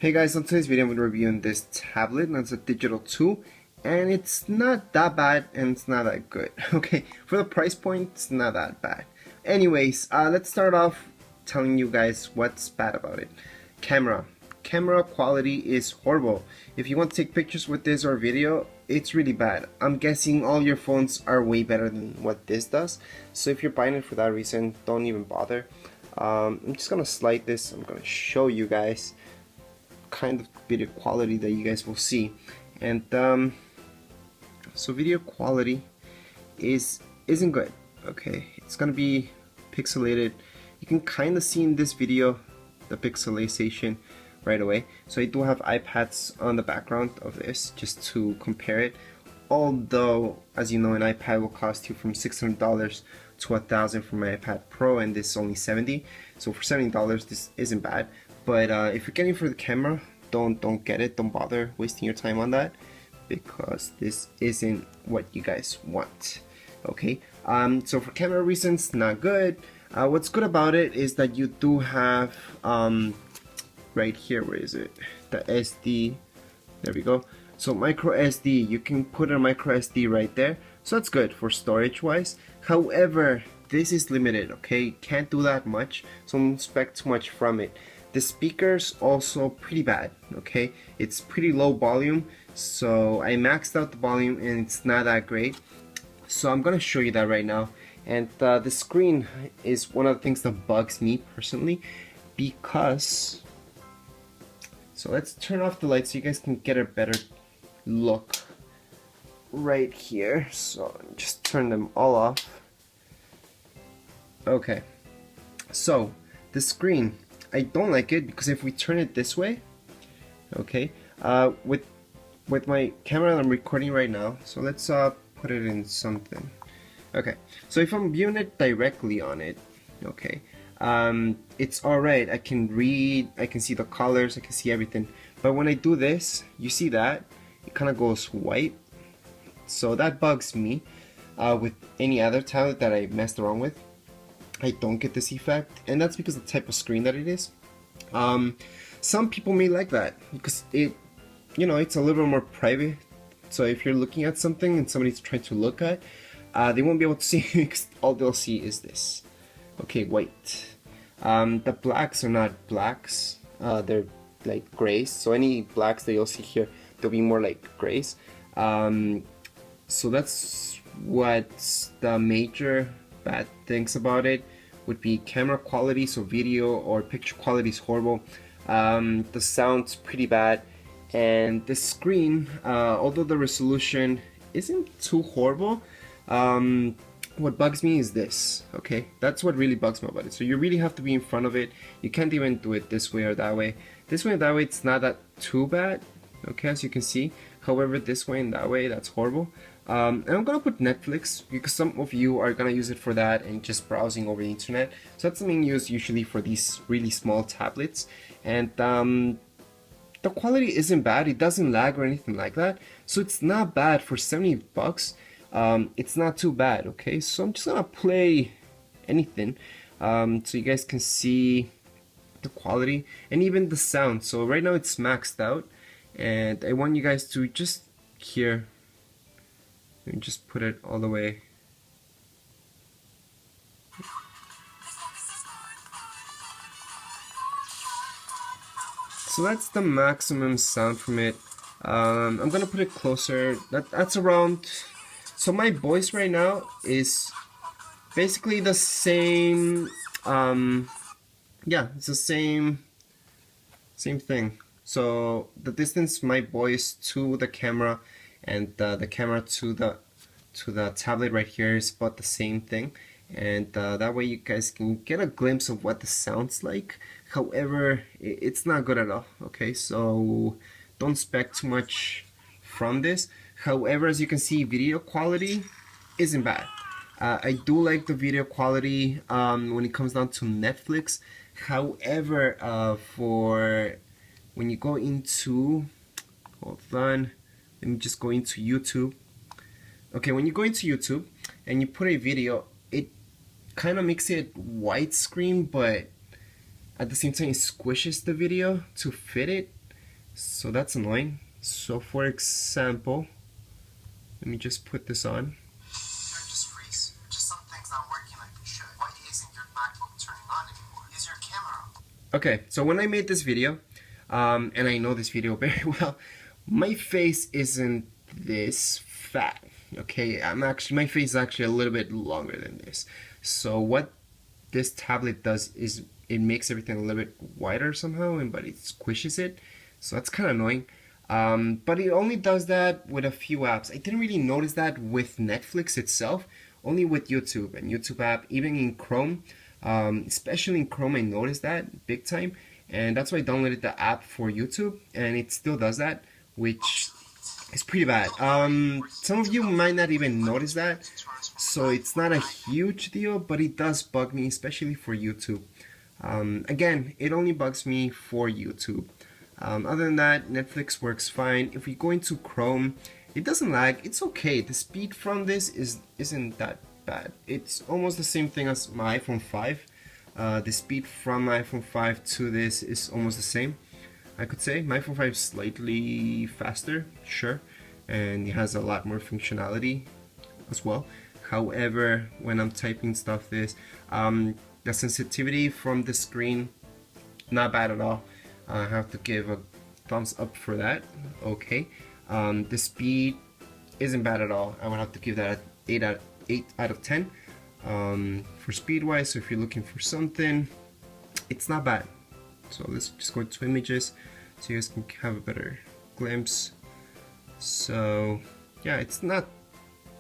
Hey guys, on today's video I'm going to be reviewing this tablet, and it's a Digital 2, and it's not that bad and it's not that good. Okay, for the price point, it's not that bad. Anyways, let's start off telling you guys what's bad about it. Camera quality is horrible. If you want to take pictures with this or video, it's really bad. I'm guessing all your phones are way better than what this does, so if you're buying it for that reason, don't even bother. I'm just gonna slide this. I'm gonna show you guys kind of video quality that you guys will see, and so video quality isn't good. Okay, it's gonna be pixelated. You can kind of see in this video the pixelation right away. So I do have iPads on the background of this just to compare it, although as you know, an iPad will cost you from $600 to $1,000 for my iPad Pro, and this is only $70. So for $70 this isn't bad. But if you're getting for the camera, don't get it. Don't bother wasting your time on that, because this isn't what you guys want. Okay, so for camera reasons, not good. What's good about it is that you do have right here, where is it? The SD. There we go. So micro SD, you can put a micro SD right there. So that's good for storage wise. However, this is limited. Okay, can't do that much. So don't expect too much from it. The speakers also pretty bad. Okay, it's pretty low volume, so I maxed out the volume and it's not that great. So I'm gonna show you that right now. And the screen is one of the things that bugs me personally, because so let's turn off the light so you guys can get a better look right here. So just turn them all off. Okay, so the screen, I don't like it because if we turn it this way, okay, with my camera I'm recording right now, so let's put it in something. Okay, so if I'm viewing it directly on it, okay, it's alright. I can read, I can see the colors, I can see everything. But when I do this, you see that it kind of goes white, so that bugs me. With any other tablet that I messed around with, I don't get this effect, and that's because of the type of screen that it is. Some people may like that because it, you know, it's a little bit more private. So if you're looking at something and somebody's trying to look at, they won't be able to see because all they'll see is this. Okay, white. The blacks are not blacks. They're like grays. So any blacks that you'll see here, they'll be more like grays. So that's what's the major bad things about it would be camera quality. So video or picture quality is horrible. The sound's pretty bad, and the screen, although the resolution isn't too horrible, what bugs me is this. Okay, that's what really bugs me about it. So you really have to be in front of it. You can't even do it this way or that way. This way and that way, it's not that too bad, okay, as you can see. However, this way and that way, that's horrible. And I'm gonna put Netflix because some of you are gonna use it for that and just browsing over the internet. So that's the main use usually for these really small tablets. And the quality isn't bad. It doesn't lag or anything like that. So it's not bad for 70 bucks. It's not too bad. Okay, so I'm just gonna play anything so you guys can see the quality and even the sound. So right now it's maxed out, and I want you guys to just hear. Let me just put it all the way. So that's the maximum sound from it. I'm gonna put it closer. That's around. So my voice right now is basically the same. Yeah, it's the same thing. So the distance my voice to the camera and the camera to the tablet right here is about the same thing, and that way you guys can get a glimpse of what this sounds like. However, it's not good at all. Okay, so don't expect too much from this. However, as you can see, video quality isn't bad. I do like the video quality when it comes down to Netflix. However, for when you go into, hold on, let me just go into YouTube. Okay, when you go into YouTube and you put a video, it kind of makes it widescreen, but at the same time it squishes the video to fit it. So that's annoying. So for example, let me just put this on. Just freeze. Just some things not working like they should. Why isn't your MacBook turning on anymore? Is your camera? Okay, so when I made this video, and I know this video very well, my face isn't this fat. Okay, my face is actually a little bit longer than this. So what this tablet does is it makes everything a little bit wider somehow, but it squishes it. So that's kind of annoying. But it only does that with a few apps. I didn't really notice that with Netflix itself, only with YouTube and YouTube app, even in Chrome. Especially in Chrome, I noticed that big time, and that's why I downloaded the app for YouTube, and it still does that, which is pretty bad. Some of you might not even notice that, so it's not a huge deal, but it does bug me, especially for YouTube. Again, it only bugs me for YouTube. Other than that, Netflix works fine. If we go into Chrome, it doesn't lag. It's okay. The speed from this isn't that bad. It's almost the same thing as my iPhone 5. The speed from my iPhone 5 to this is almost the same. I could say my iPhone 5 is slightly faster, sure, and it has a lot more functionality as well. However, when I'm typing stuff, the sensitivity from the screen, not bad at all. I have to give a thumbs up for that. Okay, the speed isn't bad at all. I would have to give that 8 out of 10 for speed wise. So if you're looking for something, it's not bad. So let's just go to images so you guys can have a better glimpse. So yeah, it's not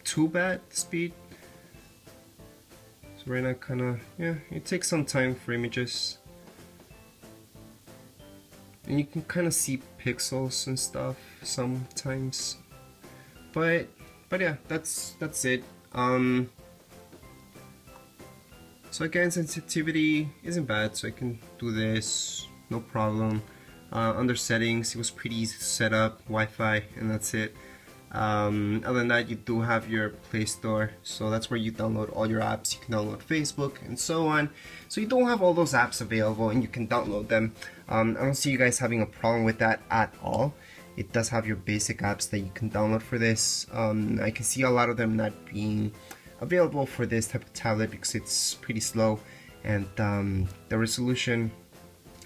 too bad, the speed. So right now kinda, yeah, it takes some time for images. And you can kind of see pixels and stuff sometimes, but yeah, that's it. So again, sensitivity isn't bad, so I can do this no problem. Under settings, it was pretty easy to set up, Wi-Fi, and that's it. Other than that, you do have your Play Store, so that's where you download all your apps. You can download Facebook and so on. So you don't have all those apps available, and you can download them. I don't see you guys having a problem with that at all. It does have your basic apps that you can download for this. I can see a lot of them not being available for this type of tablet because it's pretty slow, and the resolution,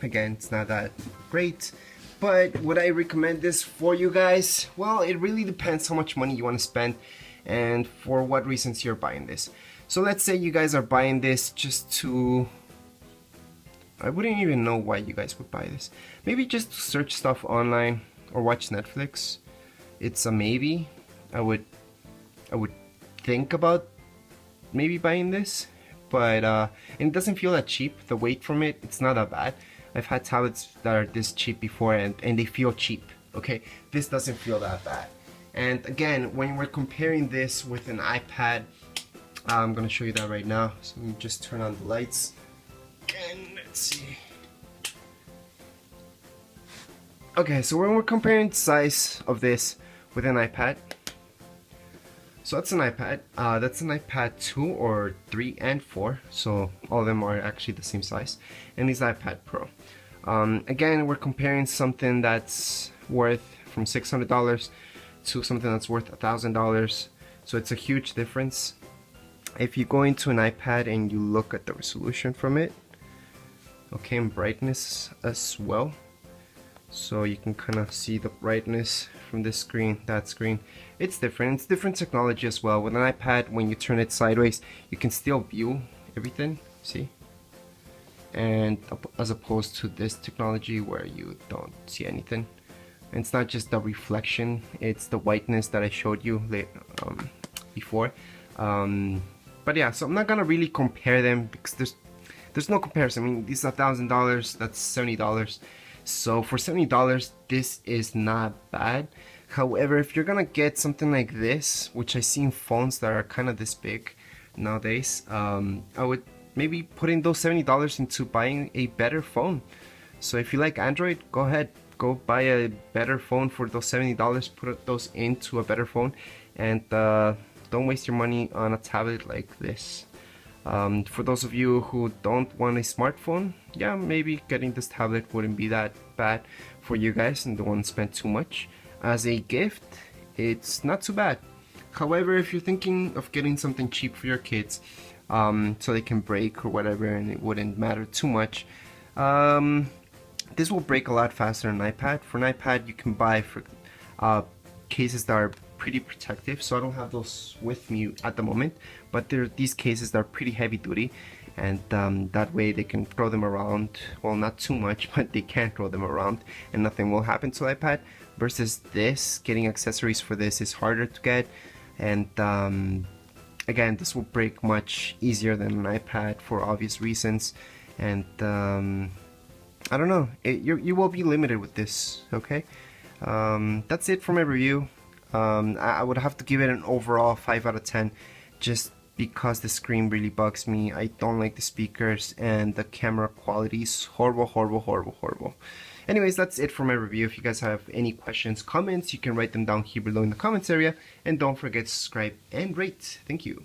again, it's not that great. But would I recommend this for you guys? Well, it really depends how much money you want to spend and for what reasons you're buying this. So let's say you guys are buying this just to, I wouldn't even know why you guys would buy this. Maybe just to search stuff online or watch Netflix. It's a maybe. I would think about maybe buying this, but and it doesn't feel that cheap. The weight from it's not that bad. I've had tablets that are this cheap before, and they feel cheap. Okay, this doesn't feel that bad. And again, when we're comparing this with an iPad, I'm gonna show you that right now. So let me just turn on the lights and let's see. Okay, so when we're comparing the size of this with an iPad, so that's an iPad. That's an iPad 2 or 3 and 4. So all of them are actually the same size. And this iPad Pro. Again, we're comparing something that's worth from $600 to something that's worth $1,000. So it's a huge difference. If you go into an iPad and you look at the resolution from it, okay, and brightness as well. So you can kind of see the brightness from this screen, that screen. It's different. It's different technology as well. With an iPad, when you turn it sideways, you can still view everything, see? And as opposed to this technology where you don't see anything. And it's not just the reflection, it's the whiteness that I showed you before. But yeah, so I'm not gonna really compare them because there's no comparison. I mean, these are $1,000, that's $70. So for $70, this is not bad. However, if you're gonna get something like this, which I see in phones that are kind of this big nowadays, I would maybe put in those $70 into buying a better phone. So if you like Android, go ahead, go buy a better phone for those $70. Put those into a better phone, and don't waste your money on a tablet like this. For those of you who don't want a smartphone, yeah, maybe getting this tablet wouldn't be that bad for you guys and don't want to spend too much. As a gift, it's not too bad. However, if you're thinking of getting something cheap for your kids, so they can break or whatever and it wouldn't matter too much, this will break a lot faster than an iPad. For an iPad, you can buy for cases that are pretty protective, so I don't have those with me at the moment, but there are these cases that are pretty heavy duty, and that way they can throw them around, well, not too much, but they can throw them around and nothing will happen to the iPad, versus this, getting accessories for this is harder to get, and again, this will break much easier than an iPad for obvious reasons, and I don't know, you will be limited with this, okay? That's it for my review. I would have to give it an overall 5 out of 10 just because the screen really bugs me. I don't like the speakers and the camera quality is horrible. Anyways, that's it for my review. If you guys have any questions, comments, you can write them down here below in the comments area, and don't forget to subscribe and rate. Thank you.